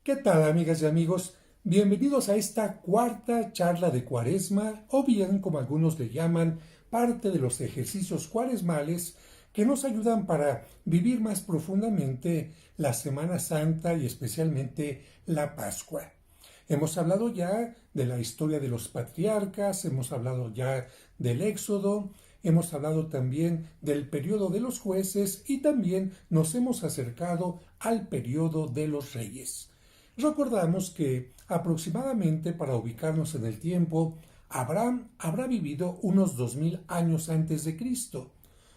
¿Qué tal, amigas y amigos? Bienvenidos a esta cuarta charla de Cuaresma, o bien, como algunos le llaman, parte de los ejercicios cuaresmales que nos ayudan para vivir más profundamente la Semana Santa y especialmente la Pascua. Hemos hablado ya de la historia de los patriarcas, hemos hablado ya del Éxodo, hemos hablado también del periodo de los jueces y también nos hemos acercado al periodo de los reyes. Recordamos que aproximadamente, para ubicarnos en el tiempo, Abraham habrá vivido unos 2000 años antes de Cristo,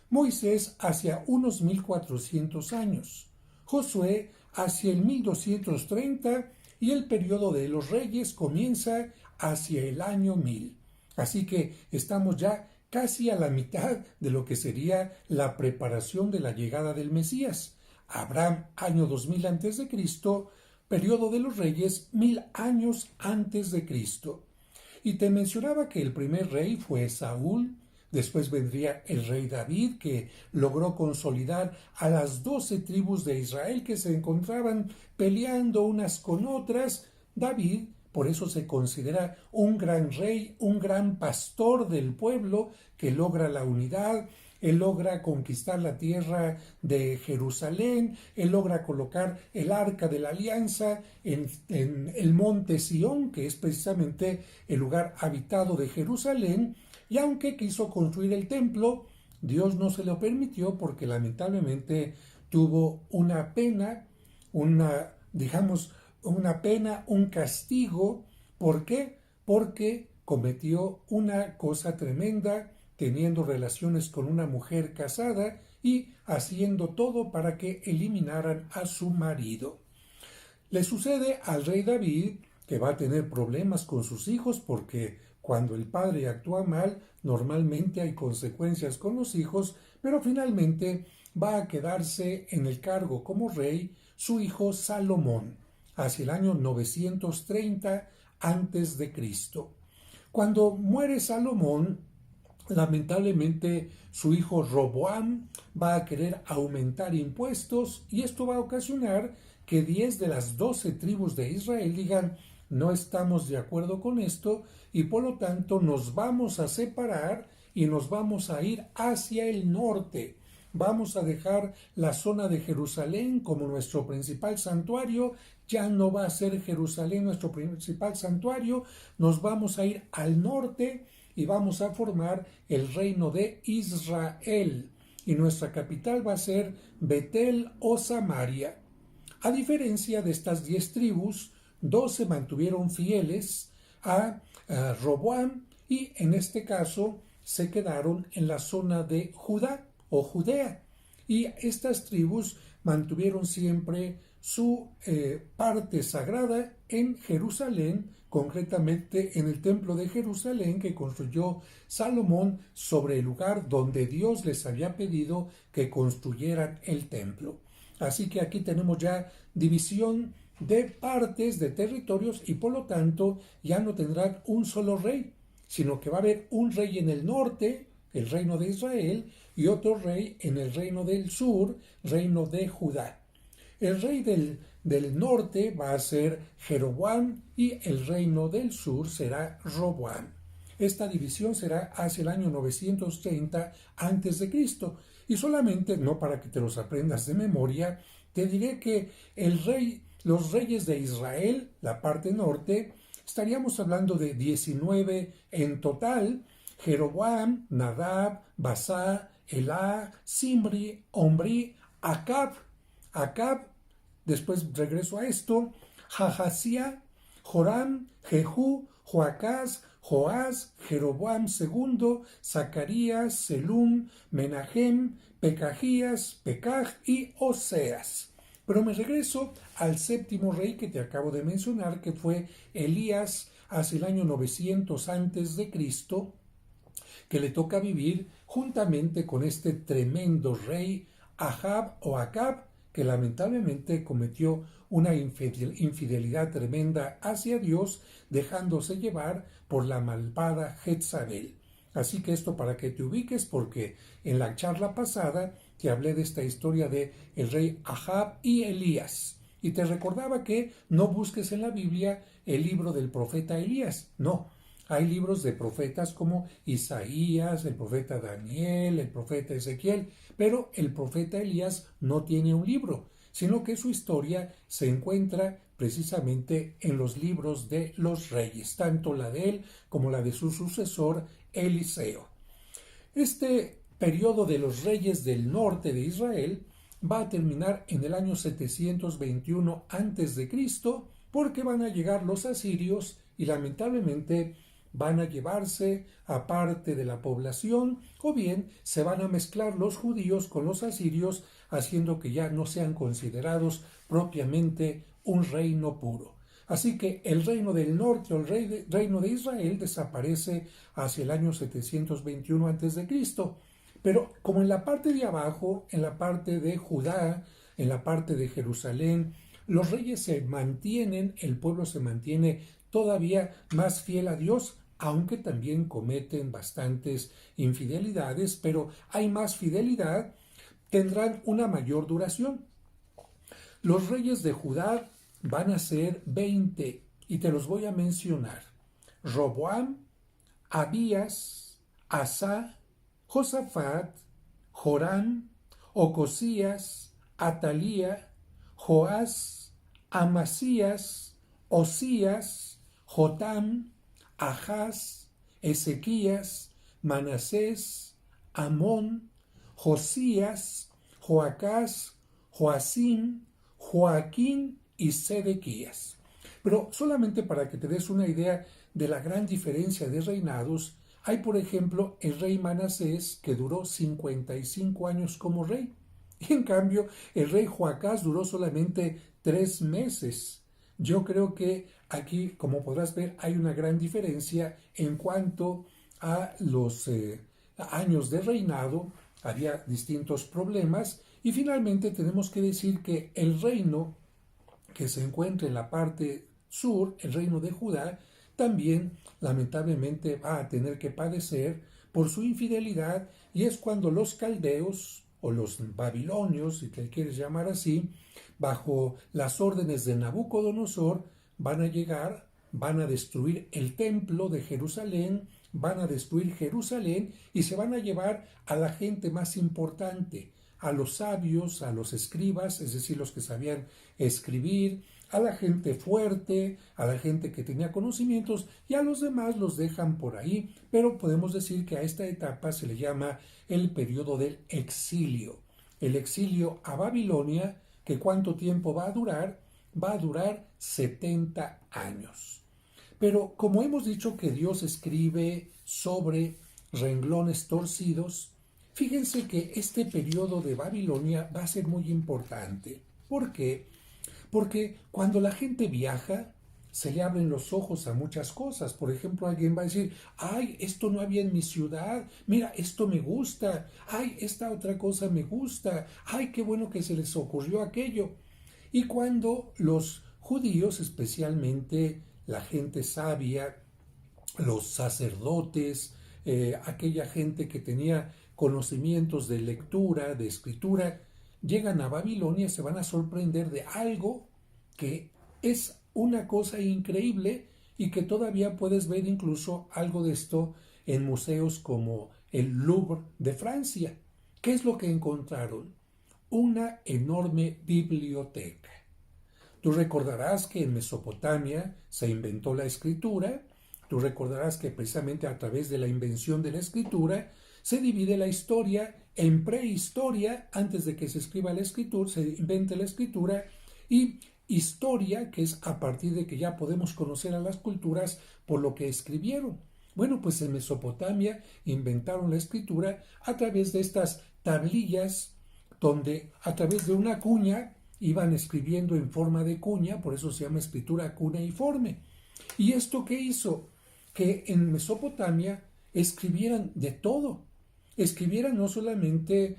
Moisés hacia unos 1400 años, Josué hacia el 1230 y el periodo de los reyes comienza hacia el año 1000. Así que estamos ya casi a la mitad de lo que sería la preparación de la llegada del Mesías. Abraham, año 2000 antes de Cristo, periodo de los reyes, 1000 años antes de Cristo. Y te mencionaba que el primer rey fue Saúl, después vendría el rey David, que logró consolidar a las 12 tribus de Israel que se encontraban peleando unas con otras. David, por eso se considera un gran rey, un gran pastor del pueblo que logra la unidad. Él logra conquistar la tierra de Jerusalén, él logra colocar el arca de la alianza en el monte Sión, que es precisamente el lugar habitado de Jerusalén, y aunque quiso construir el templo, Dios no se lo permitió porque lamentablemente tuvo una pena, un castigo. ¿Por qué? Porque cometió una cosa tremenda, teniendo relaciones con una mujer casada y haciendo todo para que eliminaran a su marido. Le sucede al rey David que va a tener problemas con sus hijos porque cuando el padre actúa mal, normalmente hay consecuencias con los hijos, pero finalmente va a quedarse en el cargo como rey su hijo Salomón, hacia el año 930 antes de Cristo. Cuando muere Salomón, lamentablemente su hijo Roboam va a querer aumentar impuestos y esto va a ocasionar que 10 de las 12 tribus de Israel digan: no estamos de acuerdo con esto y por lo tanto nos vamos a separar y nos vamos a ir hacia el norte. Vamos a dejar la zona de Jerusalén como nuestro principal santuario. Ya no va a ser Jerusalén nuestro principal santuario. Nos vamos a ir al norte y vamos a formar el reino de Israel. Y nuestra capital va a ser Betel o Samaria. A diferencia de estas 10 tribus, 2 se mantuvieron fieles a Roboam y en este caso se quedaron en la zona de Judá o Judea. Y estas tribus mantuvieron siempre su parte sagrada en Jerusalén, concretamente en el templo de Jerusalén que construyó Salomón sobre el lugar donde Dios les había pedido que construyeran el templo. Así que aquí tenemos ya división de partes, de territorios, y por lo tanto ya no tendrán un solo rey, sino que va a haber un rey en el norte, el reino de Israel, y otro rey en el reino del sur, reino de Judá. El rey del norte va a ser Jeroboam y el reino del sur será Roboam. Esta división será hacia el año 930 a.C. Y solamente, no para que te los aprendas de memoria, te diré que los reyes de Israel, la parte norte, estaríamos hablando de 19 en total: Jeroboam, Nadab, Basá, Elá, Simri, Omri, Acab, después regreso a esto, Jahasía, Joram, Jehú, Joacás, Joás, Jeroboam II, Zacarías, Selum, Menahem, Pecajías, Pecaj y Oseas. Pero me regreso al séptimo rey que te acabo de mencionar, que fue Elías, hacia el año 900 antes de Cristo, que le toca vivir juntamente con este tremendo rey Ahab o Acab, que lamentablemente cometió una infidelidad tremenda hacia Dios, dejándose llevar por la malvada Jezabel. Así que esto para que te ubiques, porque en la charla pasada te hablé de esta historia de el rey Ahab y Elías. Y te recordaba que no busques en la Biblia el libro del profeta Elías, no. Hay libros de profetas como Isaías, el profeta Daniel, el profeta Ezequiel, pero el profeta Elías no tiene un libro, sino que su historia se encuentra precisamente en los libros de los reyes, tanto la de él como la de su sucesor Eliseo. Este periodo de los reyes del norte de Israel va a terminar en el año 721 a.C. porque van a llegar los asirios y lamentablemente van a llevarse a parte de la población o bien se van a mezclar los judíos con los asirios haciendo que ya no sean considerados propiamente un reino puro. Así que el reino del norte o el reino de Israel desaparece hacia el año 721 a.C. Pero como en la parte de abajo, en la parte de Judá, en la parte de Jerusalén, los reyes se mantienen, el pueblo se mantiene todavía más fiel a Dios, aunque también cometen bastantes infidelidades, pero hay más fidelidad, tendrán una mayor duración. Los reyes de Judá van a ser 20 y te los voy a mencionar. Roboam, Abías, Asa, Josafat, Joram, Ocosías, Atalía, Joás, Amasías, Osías, Jotam, Ahaz, Ezequías, Manasés, Amón, Josías, Joacás, Joacim, Joaquín y Sedequías. Pero solamente para que te des una idea de la gran diferencia de reinados, hay por ejemplo el rey Manasés que duró 55 años como rey. Y en cambio el rey Joacás duró solamente 3 meses. Yo creo que aquí, como podrás ver, hay una gran diferencia en cuanto a los años de reinado. Había distintos problemas y finalmente tenemos que decir que el reino que se encuentra en la parte sur, el reino de Judá, también lamentablemente va a tener que padecer por su infidelidad y es cuando los caldeos o los babilonios, si te quieres llamar así, bajo las órdenes de Nabucodonosor, van a llegar, van a destruir el templo de Jerusalén, van a destruir Jerusalén y se van a llevar a la gente más importante, a los sabios, a los escribas, es decir, los que sabían escribir, a la gente fuerte, a la gente que tenía conocimientos y a los demás los dejan por ahí, pero podemos decir que a esta etapa se le llama el periodo del exilio. El exilio a Babilonia, que ¿cuánto tiempo va a durar? Va a durar 70 años. Pero como hemos dicho que Dios escribe sobre renglones torcidos, fíjense que este periodo de Babilonia va a ser muy importante. ¿Por qué? Porque cuando la gente viaja, se le abren los ojos a muchas cosas. Por ejemplo, alguien va a decir, ay, esto no había en mi ciudad, mira, esto me gusta, ay, esta otra cosa me gusta, ay, qué bueno que se les ocurrió aquello. Y cuando los judíos, especialmente la gente sabia, los sacerdotes, aquella gente que tenía conocimientos de lectura, de escritura, llegan a Babilonia, se van a sorprender de algo que es una cosa increíble y que todavía puedes ver incluso algo de esto en museos como el Louvre de Francia. ¿Qué es lo que encontraron? Una enorme biblioteca. Tú recordarás que en Mesopotamia se inventó la escritura. Tú recordarás que precisamente a través de la invención de la escritura se divide la historia en prehistoria, antes de que se escriba la escritura, se invente la escritura, y historia, que es a partir de que ya podemos conocer a las culturas por lo que escribieron. Bueno, pues en Mesopotamia inventaron la escritura a través de estas tablillas, donde a través de una cuña iban escribiendo en forma de cuña, por eso se llama escritura cuneiforme. ¿Y esto qué hizo? Que en Mesopotamia escribieran de todo. Escribieran no solamente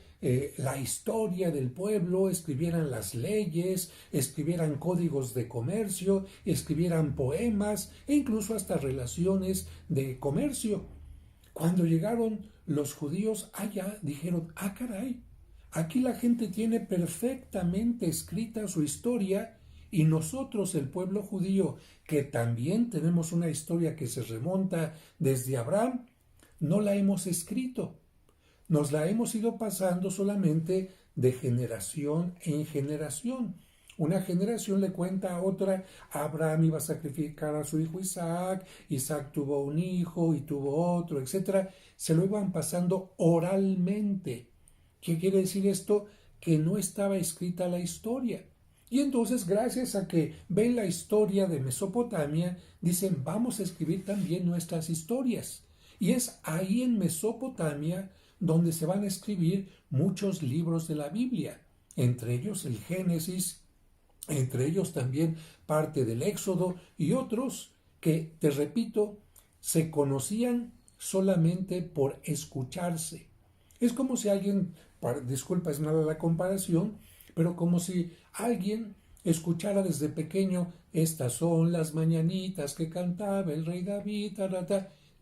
la historia del pueblo, escribieran las leyes, escribieran códigos de comercio, escribieran poemas e incluso hasta relaciones de comercio. Cuando llegaron los judíos allá, dijeron, ah, caray, aquí la gente tiene perfectamente escrita su historia Y nosotros, el pueblo judío, que también tenemos una historia que se remonta desde Abraham, no la hemos escrito. Nos la hemos ido pasando solamente de generación en generación. Una generación le cuenta a otra, Abraham iba a sacrificar a su hijo Isaac, Isaac tuvo un hijo y tuvo otro, etc. Se lo iban pasando oralmente. ¿Qué quiere decir esto? Que no estaba escrita la historia. Y entonces, gracias a que ven la historia de Mesopotamia, dicen, vamos a escribir también nuestras historias. Y es ahí en Mesopotamia donde se van a escribir muchos libros de la Biblia, entre ellos el Génesis, entre ellos también parte del Éxodo y otros que, te repito, se conocían solamente por escucharse. Es como si alguien, disculpa, es mala la comparación, pero como si alguien escuchara desde pequeño, estas son las mañanitas que cantaba el rey David,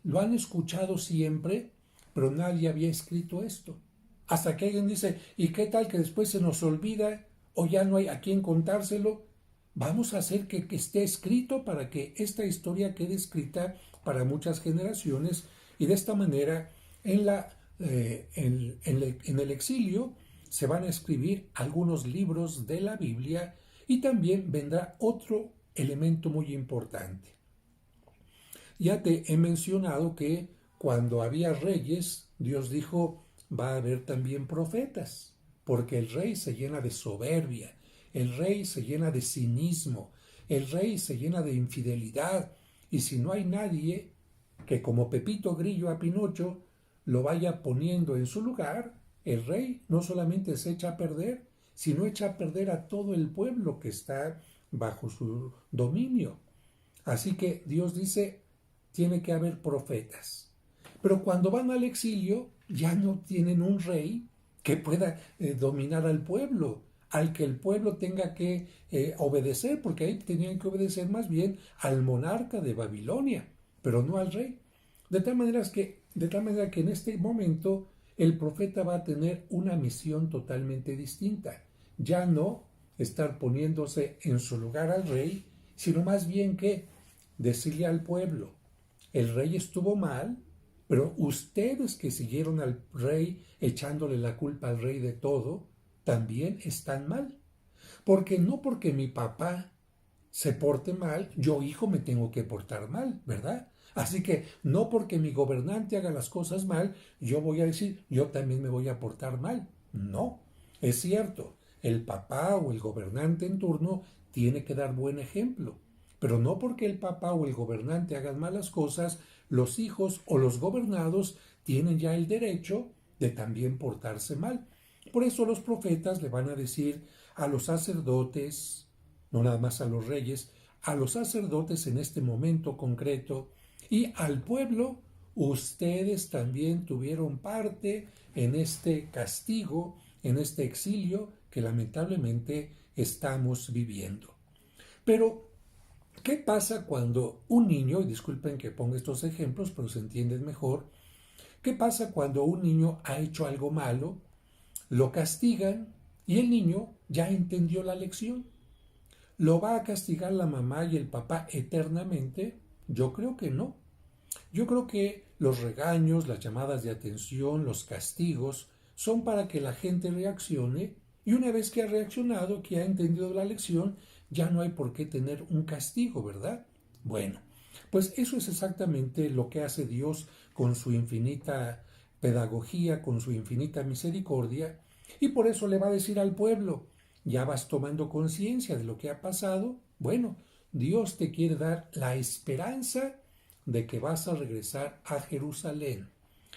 lo han escuchado siempre, pero nadie había escrito esto. Hasta que alguien dice, ¿y qué tal que después se nos olvida o ya no hay a quién contárselo? Vamos a hacer que esté escrito para que esta historia quede escrita para muchas generaciones y de esta manera en el exilio se van a escribir algunos libros de la Biblia y también vendrá otro elemento muy importante. Ya te he mencionado que cuando había reyes, Dios dijo, va a haber también profetas, porque el rey se llena de soberbia, el rey se llena de cinismo, el rey se llena de infidelidad, y si no hay nadie que como Pepito Grillo a Pinocho lo vaya poniendo en su lugar, el rey no solamente se echa a perder, sino echa a perder a todo el pueblo que está bajo su dominio. Así que Dios dice, tiene que haber profetas. Pero cuando van al exilio, ya no tienen un rey que pueda dominar al pueblo, al que el pueblo tenga que obedecer, porque ahí tenían que obedecer más bien al monarca de Babilonia, pero no al rey. De tal manera que en este momento el profeta va a tener una misión totalmente distinta. Ya no estar poniéndose en su lugar al rey, sino más bien que decirle al pueblo, el rey estuvo mal, pero ustedes que siguieron al rey echándole la culpa al rey de todo, también están mal. Porque no porque mi papá se porte mal, yo hijo me tengo que portar mal, ¿verdad? Así que no porque mi gobernante haga las cosas mal, yo voy a decir, yo también me voy a portar mal. No, es cierto, el papá o el gobernante en turno tiene que dar buen ejemplo. Pero no porque el papá o el gobernante hagan malas cosas, los hijos o los gobernados tienen ya el derecho de también portarse mal. Por eso los profetas le van a decir a los sacerdotes, no nada más a los reyes, a los sacerdotes en este momento concreto y al pueblo, ustedes también tuvieron parte en este castigo, en este exilio que lamentablemente estamos viviendo. Pero ¿qué pasa cuando un niño, y disculpen que ponga estos ejemplos, pero se entienden mejor, qué pasa cuando un niño ha hecho algo malo, lo castigan y el niño ya entendió la lección? ¿Lo va a castigar la mamá y el papá eternamente? Yo creo que no. Yo creo que los regaños, las llamadas de atención, los castigos, son para que la gente reaccione y una vez que ha reaccionado, que ha entendido la lección, ya no hay por qué tener un castigo, ¿verdad? Bueno, pues eso es exactamente lo que hace Dios con su infinita pedagogía, con su infinita misericordia, y por eso le va a decir al pueblo, ya vas tomando conciencia de lo que ha pasado. Bueno, Dios te quiere dar la esperanza de que vas a regresar a Jerusalén,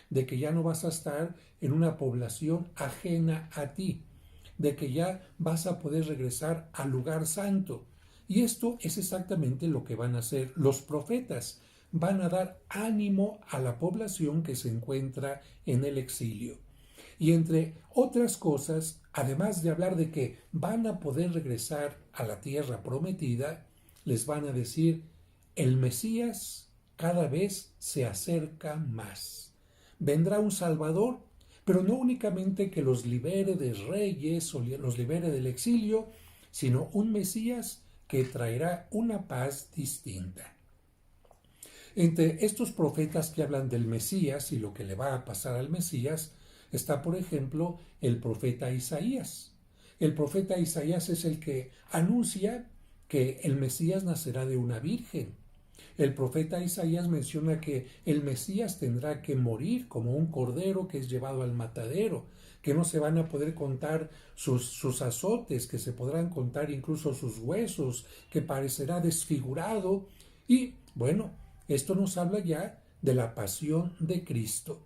de que ya no vas a estar en una población ajena a ti, de que ya vas a poder regresar al lugar santo. Y esto es exactamente lo que van a hacer los profetas. Van a dar ánimo a la población que se encuentra en el exilio. Y entre otras cosas, además de hablar de que van a poder regresar a la tierra prometida, les van a decir, el Mesías cada vez se acerca más. Vendrá un Salvador, pero no únicamente que los libere de reyes o los libere del exilio, sino un Mesías que traerá una paz distinta. Entre estos profetas que hablan del Mesías y lo que le va a pasar al Mesías, está, por ejemplo, el profeta Isaías. El profeta Isaías es el que anuncia que el Mesías nacerá de una virgen. El profeta Isaías menciona que el Mesías tendrá que morir como un cordero que es llevado al matadero, que no se van a poder contar sus azotes, que se podrán contar incluso sus huesos, que parecerá desfigurado. Y bueno, esto nos habla ya de la pasión de Cristo.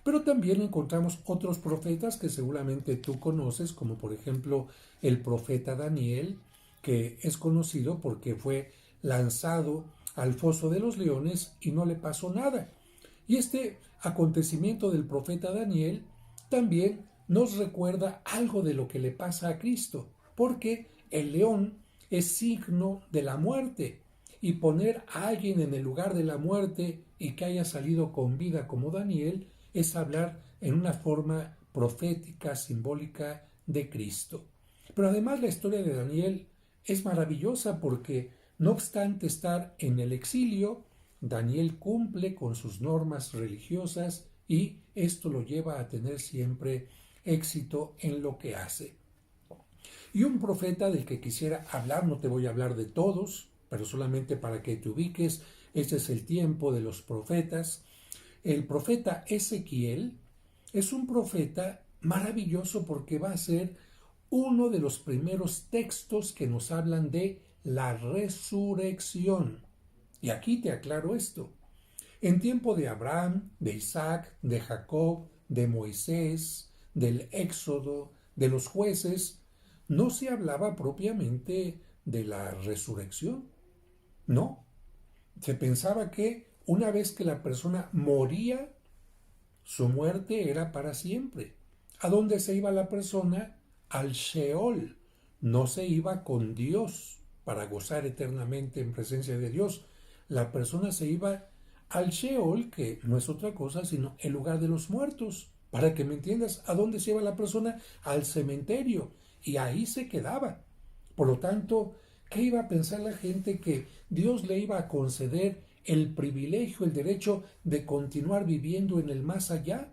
Pero también encontramos otros profetas que seguramente tú conoces, como por ejemplo el profeta Daniel, que es conocido porque fue lanzado al foso de los leones y no le pasó nada. Y este acontecimiento del profeta Daniel también nos recuerda algo de lo que le pasa a Cristo, porque el león es signo de la muerte, y poner a alguien en el lugar de la muerte y que haya salido con vida como Daniel es hablar en una forma profética, simbólica de Cristo. Pero además la historia de Daniel es maravillosa porque no obstante estar en el exilio, Daniel cumple con sus normas religiosas y esto lo lleva a tener siempre éxito en lo que hace. Y un profeta del que quisiera hablar, no te voy a hablar de todos, pero solamente para que te ubiques, este es el tiempo de los profetas. El profeta Ezequiel es un profeta maravilloso porque va a ser uno de los primeros textos que nos hablan de la resurrección. Y aquí te aclaro esto. En tiempo de Abraham, de Isaac, de Jacob, de Moisés, del Éxodo, de los jueces, no se hablaba propiamente de la resurrección. No. Se pensaba que una vez que la persona moría, su muerte era para siempre. ¿A dónde se iba la persona? Al Sheol. No se iba con Dios para gozar eternamente en presencia de Dios. La persona se iba al Sheol, que no es otra cosa sino el lugar de los muertos. Para que me entiendas, ¿a dónde se iba la persona? Al cementerio. Y ahí se quedaba. Por lo tanto, ¿qué iba a pensar la gente? Que Dios le iba a conceder el privilegio, el derecho de continuar viviendo en el más allá.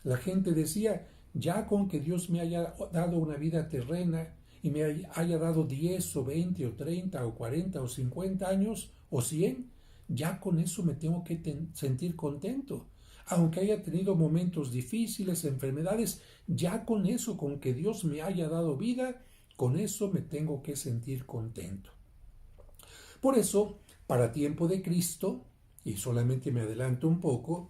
La gente decía, ya con que Dios me haya dado una vida terrena y me haya dado 10 o 20 o 30 o 40 o 50 años o 100, ya con eso me tengo que sentir contento. Aunque haya tenido momentos difíciles, enfermedades, ya con eso, con que Dios me haya dado vida, con eso me tengo que sentir contento. Por eso, para tiempo de Cristo, y solamente me adelanto un poco,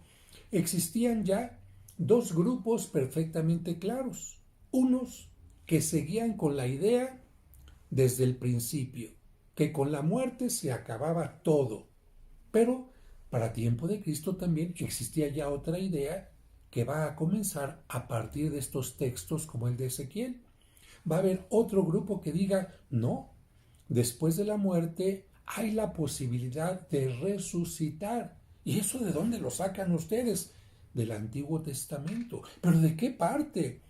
existían ya dos grupos perfectamente claros. Unos que seguían con la idea desde el principio, que con la muerte se acababa todo. Pero para tiempo de Cristo también existía ya otra idea que va a comenzar a partir de estos textos como el de Ezequiel. Va a haber otro grupo que diga, no, después de la muerte hay la posibilidad de resucitar. ¿Y eso de dónde lo sacan ustedes? Del Antiguo Testamento. ¿Pero de qué parte?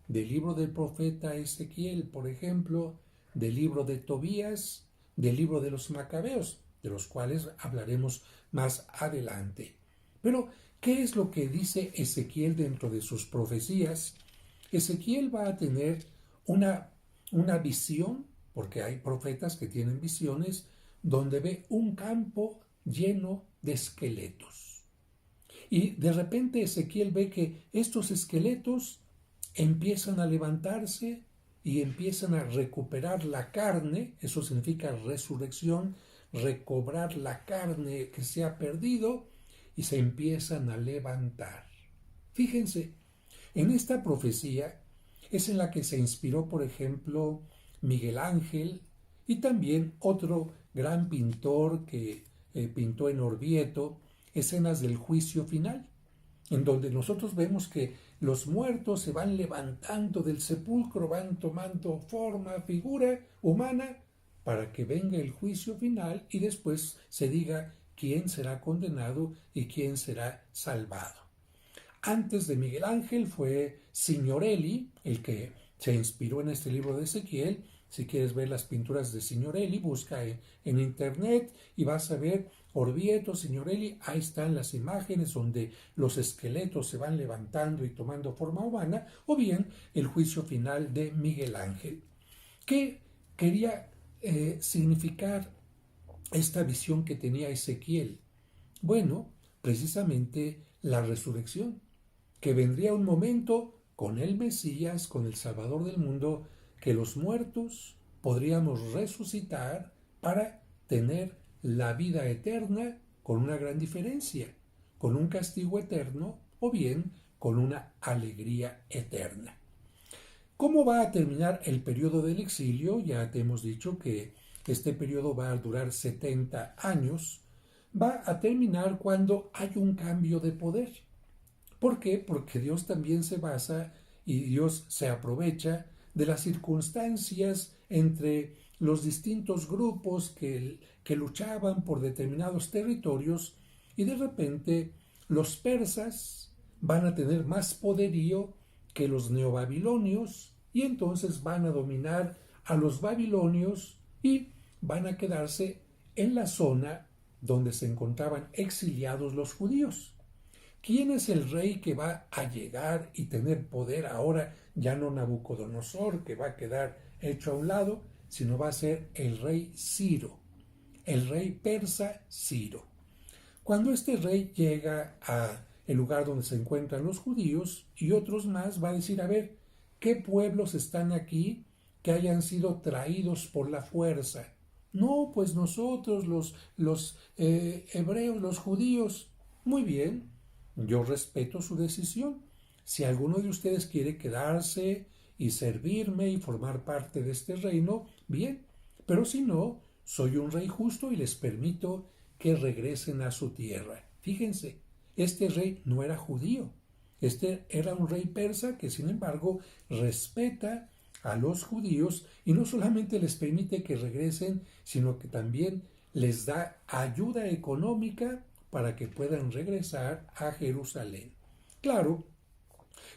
Del libro del profeta Ezequiel, por ejemplo, del libro de Tobías, del libro de los Macabeos, de los cuales hablaremos más adelante. Pero, ¿qué es lo que dice Ezequiel dentro de sus profecías? Ezequiel va a tener una visión, porque hay profetas que tienen visiones, donde ve un campo lleno de esqueletos. Y de repente Ezequiel ve que estos esqueletos empiezan a levantarse y empiezan a recuperar la carne, eso significa resurrección, recobrar la carne que se ha perdido y se empiezan a levantar. Fíjense, en esta profecía es en la que se inspiró, por ejemplo, Miguel Ángel y también otro gran pintor que pintó en Orvieto escenas del juicio final, en donde nosotros vemos que los muertos se van levantando del sepulcro, van tomando forma, figura humana, para que venga el juicio final y después se diga quién será condenado y quién será salvado. Antes de Miguel Ángel fue Signorelli, el que se inspiró en este libro de Ezequiel, Si quieres ver las pinturas de Signorelli, busca en internet y vas a ver Orvieto, Signorelli. Ahí están las imágenes donde los esqueletos se van levantando y tomando forma humana, o bien el juicio final de Miguel Ángel. ¿Qué quería significar esta visión que tenía Ezequiel? Bueno, precisamente la resurrección, que vendría un momento con el Mesías, con el Salvador del mundo, que los muertos podríamos resucitar para tener la vida eterna, con una gran diferencia, con un castigo eterno o bien con una alegría eterna. ¿Cómo va a terminar el periodo del exilio? Ya te hemos dicho que este periodo va a durar 70 años. Va a terminar cuando hay un cambio de poder. ¿Por qué? Porque Dios también se basa y Dios se aprovecha de las circunstancias entre los distintos grupos que luchaban por determinados territorios, y de repente los persas van a tener más poderío que los neobabilonios, y entonces van a dominar a los babilonios y van a quedarse en la zona donde se encontraban exiliados los judíos. ¿Quién es el rey que va a llegar y tener poder ahora? Ya no Nabucodonosor, que va a quedar hecho a un lado, sino va a ser el rey Ciro, el rey persa Ciro. Cuando este rey llega a el lugar donde se encuentran los judíos y otros más, va a decir, a ver, ¿qué pueblos están aquí que hayan sido traídos por la fuerza? No, pues nosotros, los hebreos, los judíos. Muy bien, yo respeto su decisión. Si alguno de ustedes quiere quedarse y servirme y formar parte de este reino, bien, pero si no, soy un rey justo y les permito que regresen a su tierra. Fíjense, este rey no era judío, este era un rey persa que sin embargo respeta a los judíos y no solamente les permite que regresen, sino que también les da ayuda económica para que puedan regresar a Jerusalén. Claro,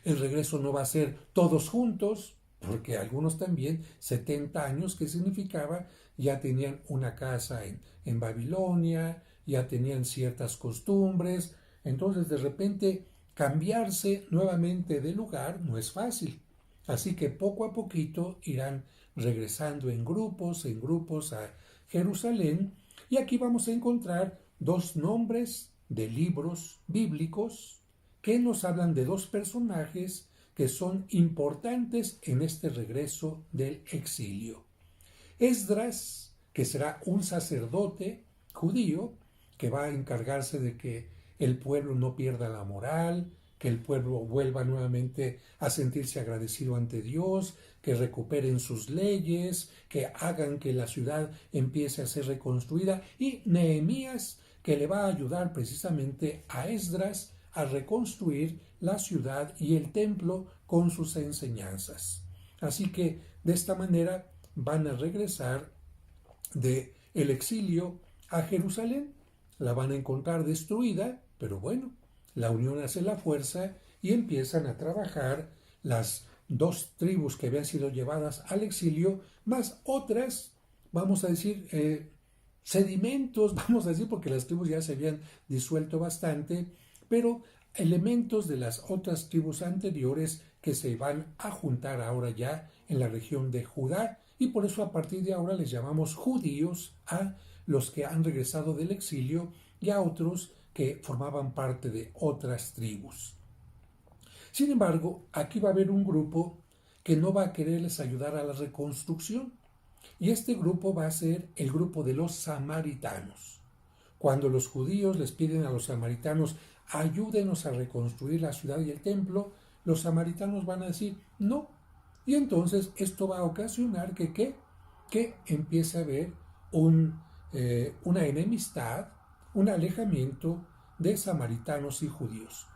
el regreso no va a ser todos juntos, porque algunos también, 70 años, que significaba, ya tenían una casa en Babilonia, ya tenían ciertas costumbres, entonces de repente cambiarse nuevamente de lugar no es fácil. Así que poco a poquito irán regresando en grupos a Jerusalén, y aquí vamos a encontrar dos nombres de libros bíblicos que nos hablan de dos personajes que son importantes en este regreso del exilio. Esdras, que será un sacerdote judío que va a encargarse de que el pueblo no pierda la moral, que el pueblo vuelva nuevamente a sentirse agradecido ante Dios, que recuperen sus leyes, que hagan que la ciudad empiece a ser reconstruida, y Nehemías, que le va a ayudar precisamente a Esdras a reconstruir la ciudad y el templo con sus enseñanzas. Así que de esta manera van a regresar de el exilio a Jerusalén. La van a encontrar destruida, pero bueno, la unión hace la fuerza y empiezan a trabajar las dos tribus que habían sido llevadas al exilio, más otras, vamos a decir, sedimentos, vamos a decir, porque las tribus ya se habían disuelto bastante, pero elementos de las otras tribus anteriores que se van a juntar ahora ya en la región de Judá, y por eso a partir de ahora les llamamos judíos a los que han regresado del exilio y a otros que formaban parte de otras tribus. Sin embargo, aquí va a haber un grupo que no va a quererles ayudar a la reconstrucción, y este grupo va a ser el grupo de los samaritanos. Cuando los judíos les piden a los samaritanos, ayúdenos a reconstruir la ciudad y el templo, los samaritanos van a decir no. Y entonces esto va a ocasionar que empiece a haber una enemistad, un alejamiento de samaritanos y judíos.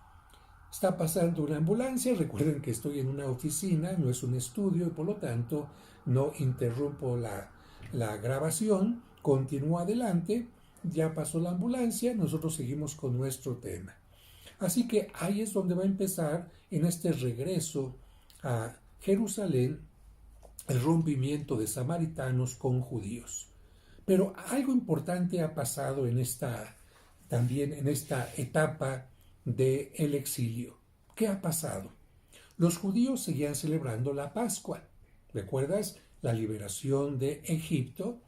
Está pasando una ambulancia, recuerden que estoy en una oficina, no es un estudio, y por lo tanto no interrumpo la grabación, continúo adelante, ya pasó la ambulancia, nosotros seguimos con nuestro tema. Así que ahí es donde va a empezar en este regreso a Jerusalén el rompimiento de samaritanos con judíos. Pero algo importante ha pasado también en esta etapa del exilio. ¿Qué ha pasado? Los judíos seguían celebrando la Pascua. ¿Recuerdas? La liberación de Egipto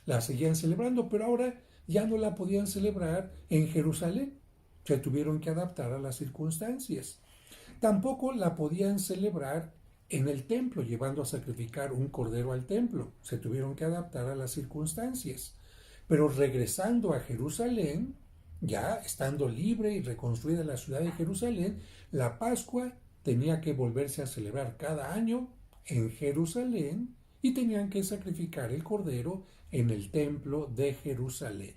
la seguían celebrando, pero ahora ya no la podían celebrar en Jerusalén. Se tuvieron que adaptar a las circunstancias. Tampoco la podían celebrar en el templo, llevando a sacrificar un cordero al templo. Se tuvieron que adaptar a las circunstancias. Pero regresando a Jerusalén, ya estando libre y reconstruida la ciudad de Jerusalén, la Pascua tenía que volverse a celebrar cada año en Jerusalén y tenían que sacrificar el cordero en el templo de Jerusalén.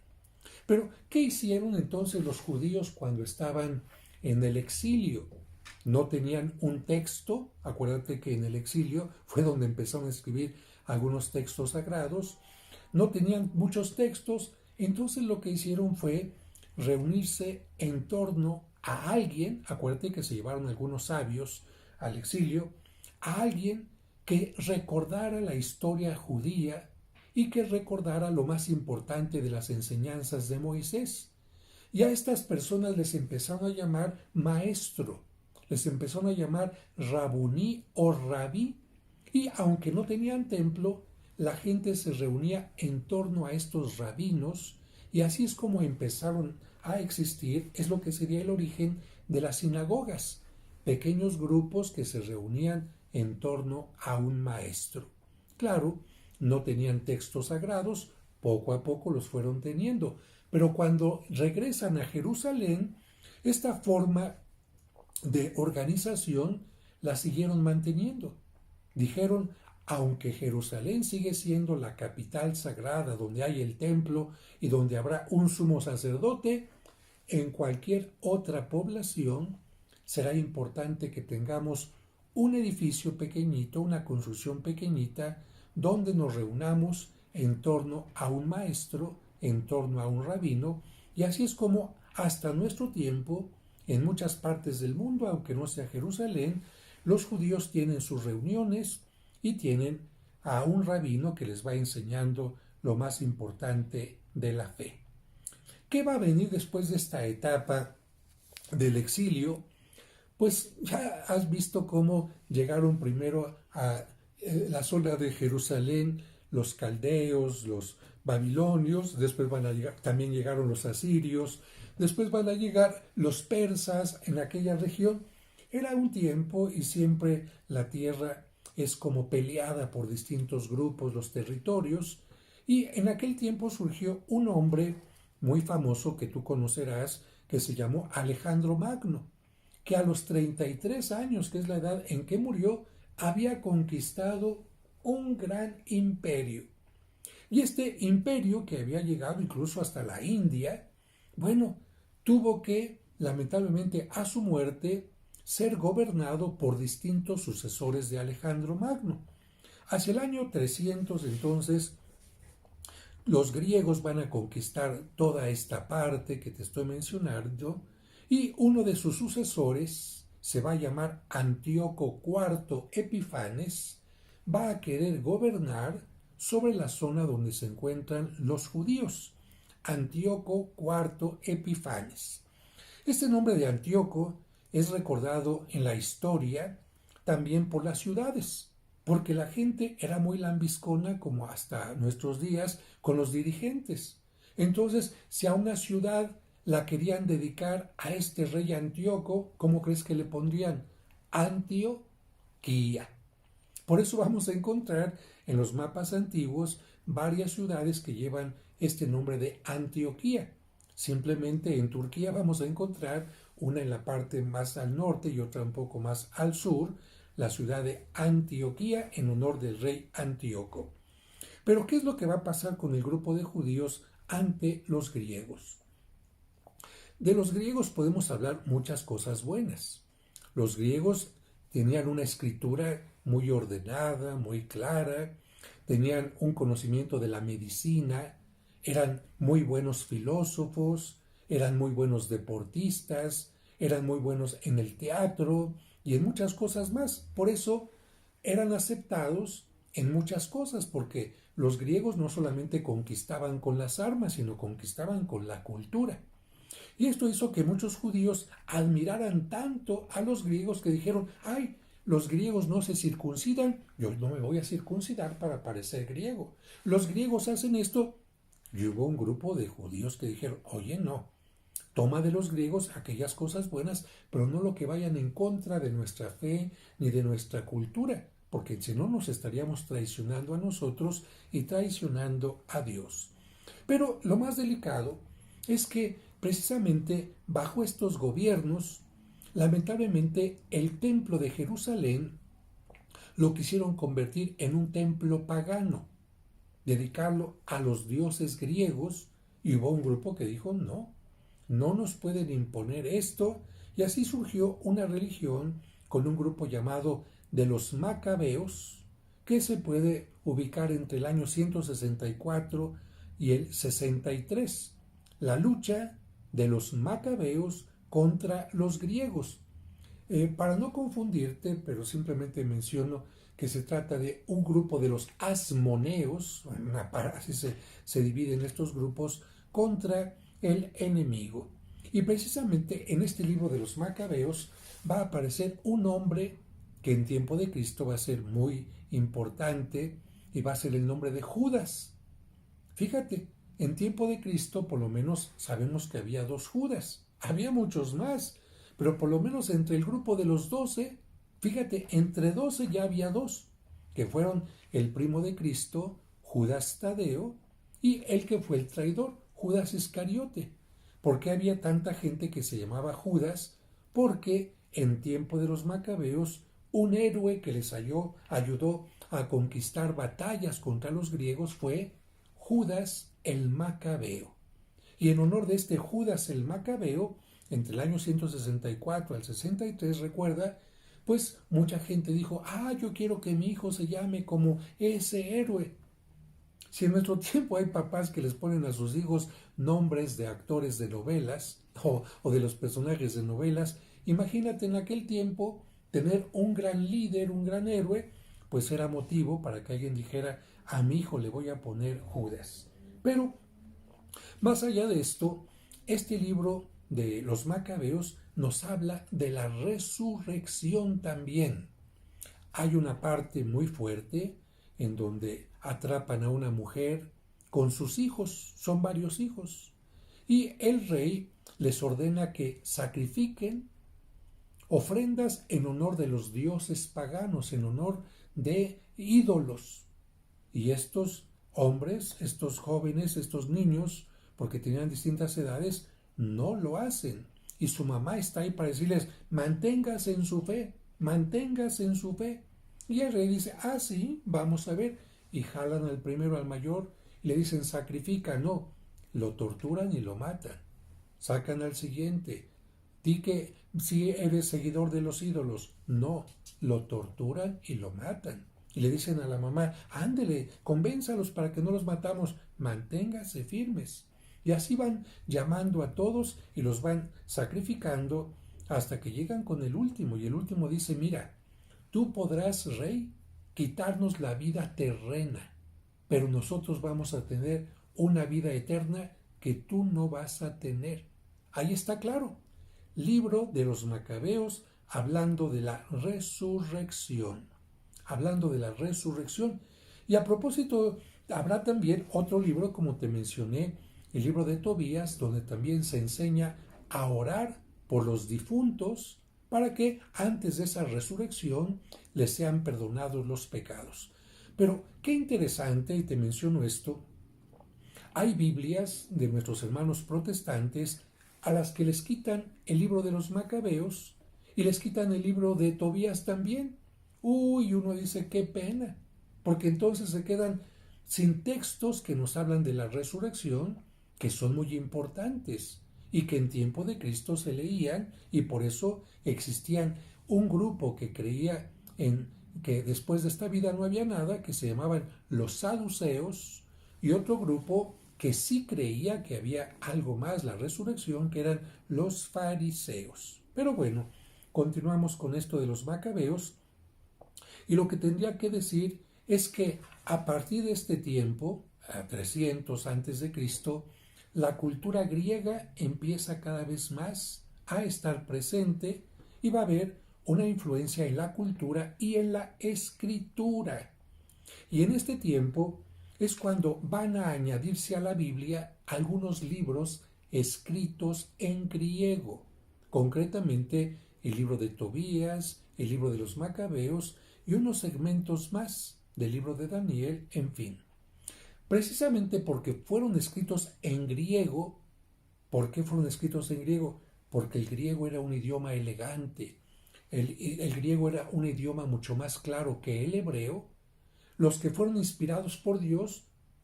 Pero, ¿qué hicieron entonces los judíos cuando estaban en el exilio? No tenían un texto. Acuérdate que en el exilio fue donde empezaron a escribir algunos textos sagrados. No tenían muchos textos, entonces lo que hicieron fue reunirse en torno a alguien. Acuérdate que se llevaron algunos sabios al exilio, a alguien que recordara la historia judía y que recordara lo más importante de las enseñanzas de Moisés. Y a estas personas les empezaron a llamar maestro, les empezaron a llamar rabuní o rabí, y aunque no tenían templo, la gente se reunía en torno a estos rabinos, y así es como empezaron a existir, es lo que sería el origen de las sinagogas, pequeños grupos que se reunían en torno a un maestro. Claro, no tenían textos sagrados, poco a poco los fueron teniendo, pero cuando regresan a Jerusalén, esta forma de organización la siguieron manteniendo. Dijeron, aunque Jerusalén sigue siendo la capital sagrada donde hay el templo y donde habrá un sumo sacerdote, en cualquier otra población será importante que tengamos un edificio pequeñito, una construcción pequeñita, donde nos reunamos en torno a un maestro, en torno a un rabino, y así es como hasta nuestro tiempo, en muchas partes del mundo, aunque no sea Jerusalén, los judíos tienen sus reuniones y tienen a un rabino que les va enseñando lo más importante de la fe. ¿Qué va a venir después de esta etapa del exilio? Pues ya has visto cómo llegaron primero a la zona de Jerusalén los caldeos, los babilonios, después van a llegar, también llegaron los asirios, después van a llegar los persas en aquella región. Era un tiempo y siempre la tierra es como peleada por distintos grupos, los territorios, y en aquel tiempo surgió un hombre muy famoso que tú conocerás, que se llamó Alejandro Magno, que a los 33 años, que es la edad en que murió, había conquistado un gran imperio. Y este imperio, que había llegado incluso hasta la India, bueno, tuvo que, lamentablemente, a su muerte, ser gobernado por distintos sucesores de Alejandro Magno. Hacia el año 300, entonces, los griegos van a conquistar toda esta parte que te estoy mencionando, y uno de sus sucesores se va a llamar Antíoco IV Epifanes, va a querer gobernar sobre la zona donde se encuentran los judíos. Antíoco IV Epifanes. Este nombre de Antíoco es recordado en la historia también por las ciudades, porque la gente era muy lambiscona, como hasta nuestros días, con los dirigentes. Entonces, si a una ciudad la querían dedicar a este rey Antíoco, ¿cómo crees que le pondrían? Antioquía. Por eso vamos a encontrar en los mapas antiguos varias ciudades que llevan este nombre de Antioquía. Simplemente en Turquía vamos a encontrar una en la parte más al norte y otra un poco más al sur, la ciudad de Antioquía en honor del rey Antíoco. Pero ¿qué es lo que va a pasar con el grupo de judíos ante los griegos? De los griegos podemos hablar muchas cosas buenas. Los griegos tenían una escritura muy ordenada, muy clara, tenían un conocimiento de la medicina, eran muy buenos filósofos, eran muy buenos deportistas, eran muy buenos en el teatro y en muchas cosas más. Por eso eran aceptados en muchas cosas, porque los griegos no solamente conquistaban con las armas, sino conquistaban con la cultura. Y esto hizo que muchos judíos admiraran tanto a los griegos que dijeron, ay, los griegos no se circuncidan, yo no me voy a circuncidar para parecer griego. Los griegos hacen esto. Y hubo un grupo de judíos que dijeron, oye, no, toma de los griegos aquellas cosas buenas, pero no lo que vayan en contra de nuestra fe ni de nuestra cultura, porque si no nos estaríamos traicionando a nosotros y traicionando a Dios. Pero lo más delicado es que precisamente bajo estos gobiernos, lamentablemente el templo de Jerusalén lo quisieron convertir en un templo pagano, dedicarlo a los dioses griegos, y hubo un grupo que dijo no, no nos pueden imponer esto, y así surgió una religión con un grupo llamado de los Macabeos, que se puede ubicar entre el año 164 y el 63, la lucha de los Macabeos contra los griegos. Para no confundirte, pero simplemente menciono que se trata de un grupo de los asmoneos, así se dividen estos grupos, contra el enemigo. Y precisamente en este libro de los Macabeos va a aparecer un hombre que en tiempo de Cristo va a ser muy importante y va a ser el nombre de Judas. Fíjate, en tiempo de Cristo por lo menos sabemos que había 2 Judas, había muchos más, pero por lo menos entre el grupo de los 12, fíjate, entre 12 ya había 2, que fueron el primo de Cristo, Judas Tadeo, y el que fue el traidor, Judas Iscariote. ¿Por qué había tanta gente que se llamaba Judas? Porque en tiempo de los Macabeos, un héroe que les ayudó a conquistar batallas contra los griegos fue Judas el Macabeo. Y en honor de este Judas el Macabeo, entre el año 164 al 63, recuerda, pues mucha gente dijo, yo quiero que mi hijo se llame como ese héroe. Si en nuestro tiempo hay papás que les ponen a sus hijos nombres de actores de novelas o de los personajes de novelas, imagínate en aquel tiempo tener un gran líder, un gran héroe, pues era motivo para que alguien dijera, a mi hijo le voy a poner Judas. Pero, más allá de esto, este libro de los Macabeos nos habla de la resurrección también. Hay una parte muy fuerte en donde atrapan a una mujer con sus hijos, son varios hijos, y el rey les ordena que sacrifiquen ofrendas en honor de los dioses paganos, en honor de ídolos. Y estos hombres, estos jóvenes, estos niños, porque tenían distintas edades, no lo hacen. Y su mamá está ahí para decirles, manténgase en su fe, manténgase en su fe. Y el rey dice, sí, vamos a ver. Y jalan al primero, al mayor, y le dicen, sacrifica. No, lo torturan y lo matan. Sacan al siguiente. Di que si eres seguidor de los ídolos. No, lo torturan y lo matan. Y le dicen a la mamá, ándele, convénzalos para que no los matamos, manténgase firmes. Y así van llamando a todos y los van sacrificando hasta que llegan con el último. Y el último dice, mira, tú podrás, rey, quitarnos la vida terrena, pero nosotros vamos a tener una vida eterna que tú no vas a tener. Ahí está claro. Libro de los Macabeos hablando de la resurrección. Hablando de la resurrección. Y a propósito, habrá también otro libro, como te mencioné, el libro de Tobías, donde también se enseña a orar por los difuntos para que antes de esa resurrección les sean perdonados los pecados. Pero qué interesante, y te menciono esto, hay Biblias de nuestros hermanos protestantes a las que les quitan el libro de los Macabeos y les quitan el libro de Tobías también. Uno dice, qué pena, porque entonces se quedan sin textos que nos hablan de la resurrección, que son muy importantes y que en tiempo de Cristo se leían, y por eso existían un grupo que creía en que después de esta vida no había nada, que se llamaban los saduceos, y otro grupo que sí creía que había algo más, la resurrección, que eran los fariseos. Pero bueno, continuamos con esto de los Macabeos, y lo que tendría que decir es que a partir de este tiempo, a 300 antes de Cristo, la cultura griega empieza cada vez más a estar presente y va a haber una influencia en la cultura y en la escritura. Y en este tiempo es cuando van a añadirse a la Biblia algunos libros escritos en griego, concretamente el libro de Tobías, el libro de los Macabeos y unos segmentos más del libro de Daniel, en fin. Precisamente porque fueron escritos en griego. ¿Por qué fueron escritos en griego? Porque el griego era un idioma elegante, el griego era un idioma mucho más claro que el hebreo. Los que fueron inspirados por Dios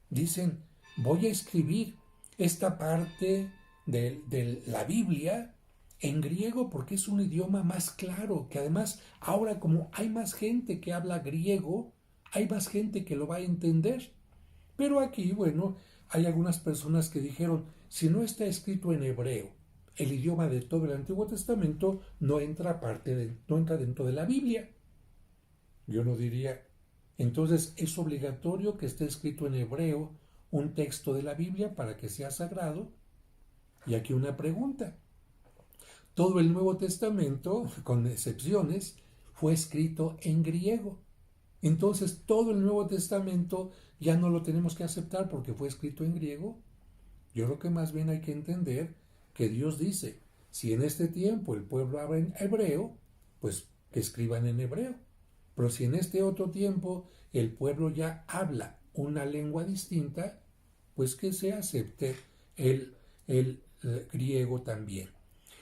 dicen, voy a escribir esta parte de la Biblia en griego porque es un idioma más claro, que además ahora como hay más gente que habla griego, hay más gente que lo va a entender. Pero aquí, bueno, hay algunas personas que dijeron, si no está escrito en hebreo, el idioma de todo el Antiguo Testamento no entra, no entra dentro de la Biblia. Yo no diría, entonces es obligatorio que esté escrito en hebreo un texto de la Biblia para que sea sagrado. Y aquí una pregunta. Todo el Nuevo Testamento, con excepciones, fue escrito en griego. Entonces todo el Nuevo Testamento ya no lo tenemos que aceptar porque fue escrito en griego. Yo creo que más bien hay que entender que Dios dice, si en este tiempo el pueblo habla en hebreo, pues que escriban en hebreo. Pero si en este otro tiempo el pueblo ya habla una lengua distinta, pues que se acepte el griego también.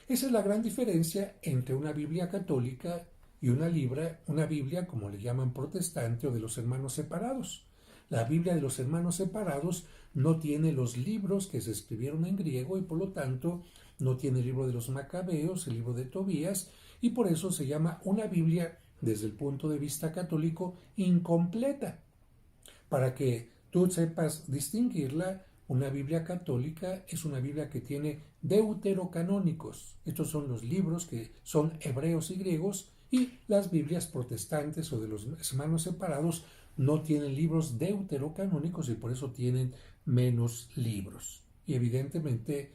Esa es la gran diferencia entre una Biblia católica y una Biblia, como le llaman protestante o de los hermanos separados. La Biblia de los hermanos separados no tiene los libros que se escribieron en griego y por lo tanto no tiene el libro de los Macabeos, el libro de Tobías, y por eso se llama una Biblia desde el punto de vista católico incompleta. Para que tú sepas distinguirla, una Biblia católica es una Biblia que tiene deuterocanónicos. Estos son los libros que son hebreos y griegos, y las Biblias protestantes o de los hermanos separados no tienen libros deuterocanónicos y por eso tienen menos libros. Y evidentemente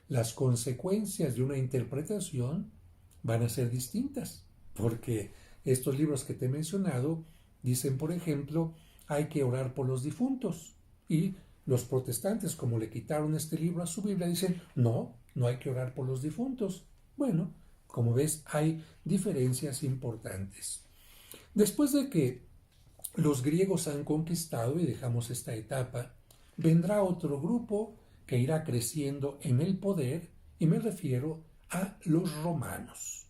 las consecuencias de una interpretación van a ser distintas, porque estos libros que te he mencionado dicen, por ejemplo, hay que orar por los difuntos, y los protestantes, como le quitaron este libro a su Biblia, dicen, no hay que orar por los difuntos. Bueno, como ves, hay diferencias importantes. Después de que los griegos han conquistado y dejamos esta etapa, vendrá otro grupo que irá creciendo en el poder, y me refiero a los romanos.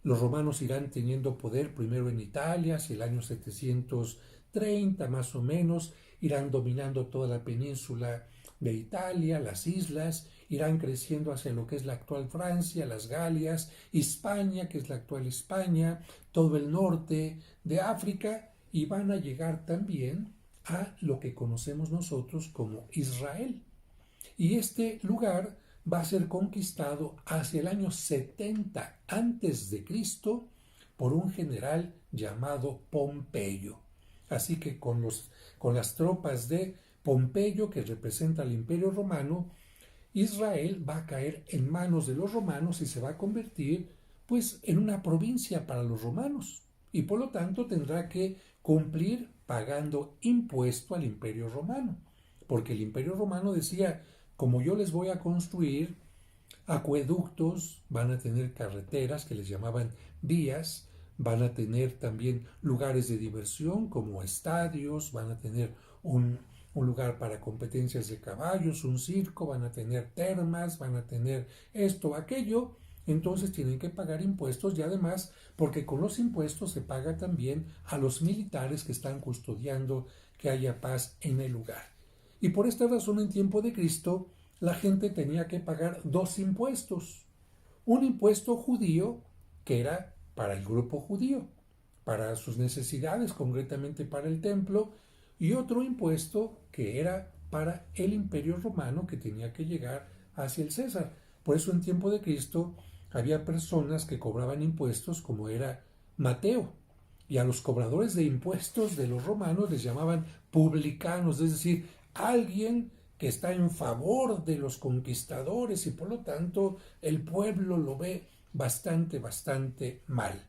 Los romanos irán teniendo poder primero en Italia, hacia el año 730 más o menos, irán dominando toda la península de Italia, las islas, irán creciendo hacia lo que es la actual Francia, las Galias, Hispania, que es la actual España, todo el norte de África, y van a llegar también a lo que conocemos nosotros como Israel. Y este lugar va a ser conquistado hacia el año 70 antes de Cristo por un general llamado Pompeyo. Así que con las tropas de Pompeyo, que representa al Imperio Romano, Israel va a caer en manos de los romanos y se va a convertir pues en una provincia para los romanos, y por lo tanto tendrá que cumplir pagando impuesto al Imperio Romano, porque el Imperio Romano decía, como yo les voy a construir acueductos, van a tener carreteras que les llamaban vías, van a tener también lugares de diversión como estadios, van a tener un lugar para competencias de caballos, un circo, van a tener termas, van a tener esto, aquello. Entonces tienen que pagar impuestos, y además porque con los impuestos se paga también a los militares que están custodiando que haya paz en el lugar. Y por esta razón en tiempo de Cristo la gente tenía que pagar dos impuestos. Un impuesto judío, que era para el grupo judío, para sus necesidades, concretamente para el templo, y otro impuesto que era para el Imperio Romano, que tenía que llegar hacia el César. Por eso en tiempo de Cristo había personas que cobraban impuestos, como era Mateo. Y a los cobradores de impuestos de los romanos les llamaban publicanos, es decir, alguien que está en favor de los conquistadores y por lo tanto el pueblo lo ve bastante mal.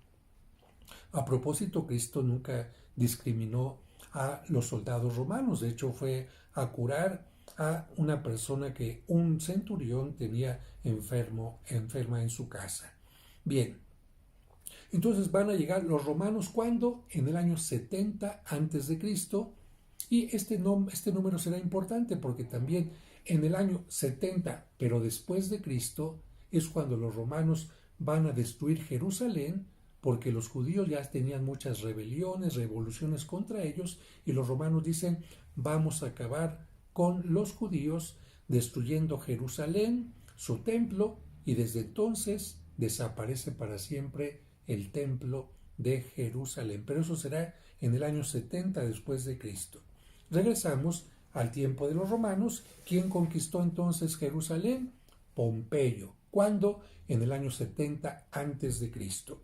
A propósito, Cristo nunca discriminó a los soldados romanos, de hecho fue a curar a una persona que un centurión tenía enferma en su casa. Bien, entonces van a llegar los romanos ¿cuándo? En el año 70 antes de Cristo, y este número será importante porque también en el año 70, pero después de Cristo, es cuando los romanos van a destruir Jerusalén, porque los judíos ya tenían muchas rebeliones, revoluciones contra ellos, y los romanos dicen, vamos a acabar con los judíos, destruyendo Jerusalén, su templo, y desde entonces desaparece para siempre el templo de Jerusalén. Pero eso será en el año 70 después de Cristo. Regresamos al tiempo de los romanos. ¿Quién conquistó entonces Jerusalén? Pompeyo. ¿Cuándo? En el año 70 antes de Cristo.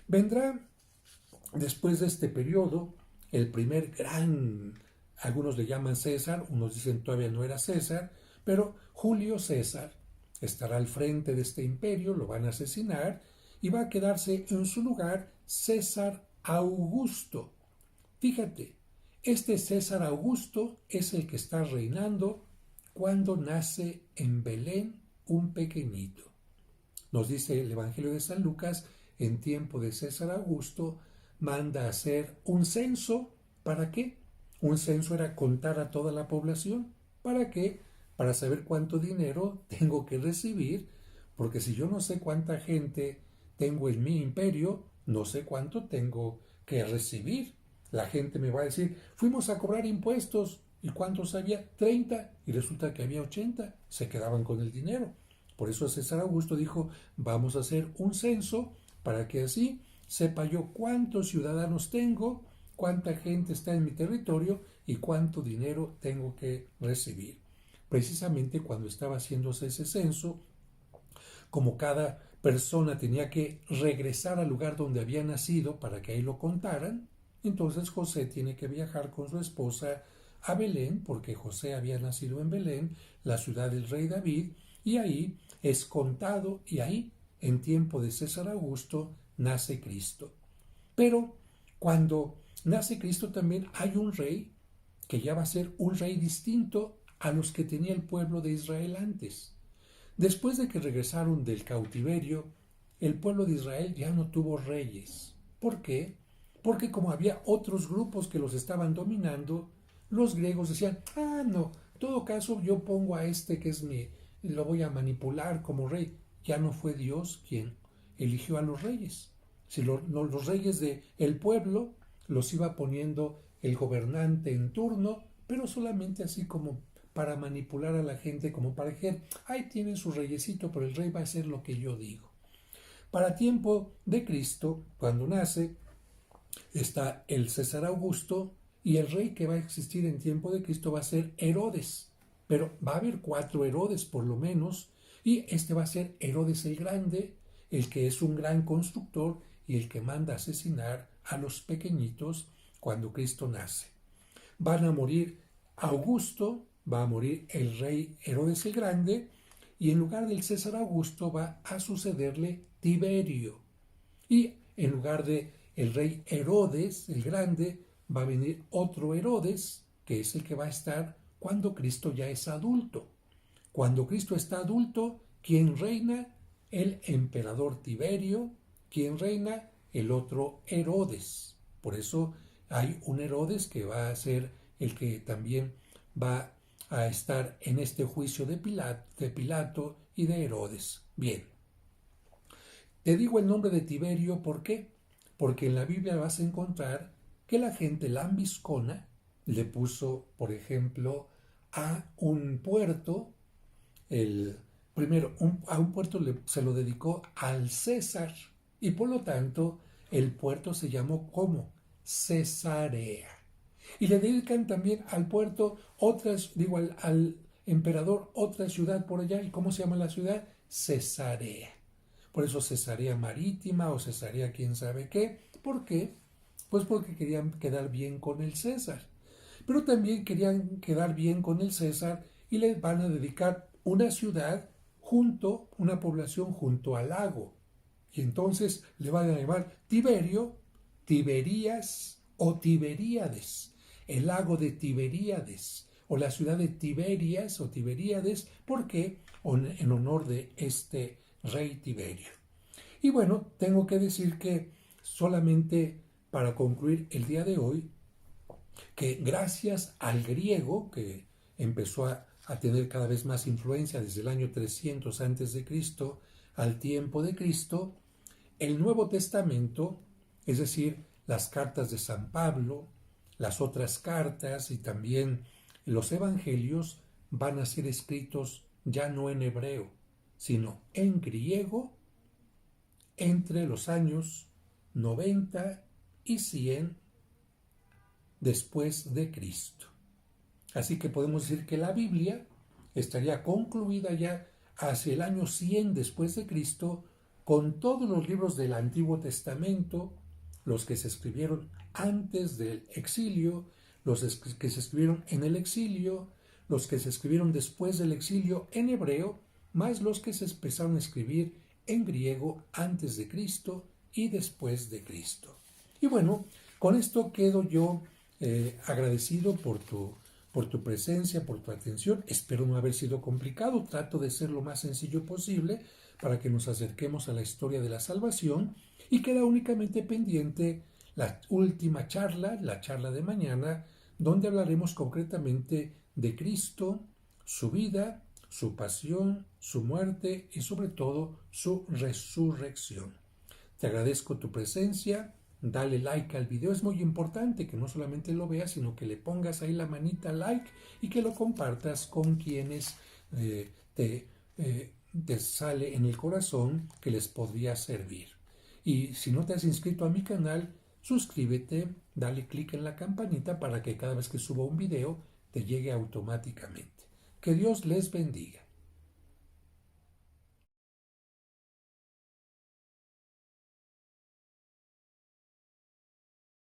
Vendrá después de este periodo el primer gran, algunos le llaman César, unos dicen todavía no era César, pero Julio César estará al frente de este imperio, lo van a asesinar y va a quedarse en su lugar César Augusto. Fíjate, este César Augusto es el que está reinando cuando nace en Belén un pequeñito. Nos dice el Evangelio de San Lucas, en tiempo de César Augusto, manda a hacer un censo. ¿Para qué? Un censo era contar a toda la población. ¿Para qué? Para saber cuánto dinero tengo que recibir, porque si yo no sé cuánta gente tengo en mi imperio, no sé cuánto tengo que recibir. La gente me va a decir, fuimos a cobrar impuestos, ¿y cuántos había? 30, y resulta que había 80, se quedaban con el dinero. Por eso César Augusto dijo, vamos a hacer un censo para que así sepa yo cuántos ciudadanos tengo, cuánta gente está en mi territorio y cuánto dinero tengo que recibir. Precisamente cuando estaba haciéndose ese censo, como cada persona tenía que regresar al lugar donde había nacido para que ahí lo contaran, entonces José tiene que viajar con su esposa a Belén, porque José había nacido en Belén, la ciudad del rey David, y ahí es contado, y ahí, en tiempo de César Augusto, nace Cristo. Pero cuando nace Cristo también hay un rey que ya va a ser un rey distinto a los que tenía el pueblo de Israel antes. Después de que regresaron del cautiverio, el pueblo de Israel ya no tuvo reyes. ¿Por qué? Porque como había otros grupos que los estaban dominando, los griegos decían, no, en todo caso yo pongo a este que es lo voy a manipular como rey. Ya no fue Dios quien eligió a los reyes. Si los reyes del pueblo los iba poniendo el gobernante en turno, pero solamente así como para manipular a la gente, como para decir, ahí tienen su reyesito, pero el rey va a hacer lo que yo digo. Para tiempo de Cristo, cuando nace, está el César Augusto, y el rey que va a existir en tiempo de Cristo va a ser Herodes. Pero va a haber 4 Herodes por lo menos, y este va a ser Herodes el Grande, el que es un gran constructor y el que manda asesinar a los pequeñitos cuando Cristo nace. Van a morir Augusto, va a morir el rey Herodes el Grande, y en lugar del César Augusto va a sucederle Tiberio. Y en lugar de el rey Herodes el Grande, va a venir otro Herodes, que es el que va a estar cuando Cristo ya es adulto. Cuando Cristo está adulto, ¿quién reina? El emperador Tiberio. ¿Quién reina? El otro Herodes. Por eso hay un Herodes que va a ser el que también va a estar en este juicio de Pilato y de Herodes. Bien. Te digo el nombre de Tiberio, ¿por qué? Porque en la Biblia vas a encontrar que la gente lambiscona le puso, por ejemplo, a un puerto, a un puerto se lo dedicó al César, y por lo tanto el puerto se llamó como Cesarea. Y le dedican también al puerto al emperador otra ciudad por allá. ¿Y cómo se llama la ciudad? Cesarea. Por eso Cesarea Marítima o Cesarea quién sabe qué. ¿Por qué? Pues porque querían quedar bien con el César. Pero también querían quedar bien con el César y le van a dedicar una ciudad una población junto al lago. Y entonces le van a llamar Tiberio, Tiberías o Tiberíades, el lago de Tiberíades, o la ciudad de Tiberias o Tiberíades, porque en honor de este rey Tiberio. Y bueno, tengo que decir que solamente para concluir el día de hoy, que gracias al griego, que empezó a tener cada vez más influencia desde el año 300 a.C. al tiempo de Cristo, el Nuevo Testamento, es decir, las cartas de San Pablo, las otras cartas y también los evangelios van a ser escritos ya no en hebreo, sino en griego entre los años 90 y 100 después de Cristo. Así que podemos decir que la Biblia estaría concluida ya hacia el año 100 después de Cristo, con todos los libros del Antiguo Testamento, los que se escribieron antes del exilio, los que se escribieron en el exilio, los que se escribieron después del exilio en hebreo, más los que se empezaron a escribir en griego antes de Cristo y después de Cristo. Y bueno, con esto quedo yo agradecido por tu presencia, por tu atención. Espero no haber sido complicado. Trato de ser lo más sencillo posible para que nos acerquemos a la historia de la salvación, y queda únicamente pendiente la última charla, la charla de mañana, donde hablaremos concretamente de Cristo, su vida, su pasión, su muerte y sobre todo su resurrección. Te agradezco tu presencia. Dale like al video, es muy importante que no solamente lo veas, sino que le pongas ahí la manita like y que lo compartas con quienes te sale en el corazón que les podría servir. Y si no te has inscrito a mi canal, suscríbete, dale clic en la campanita para que cada vez que suba un video te llegue automáticamente. Que Dios les bendiga.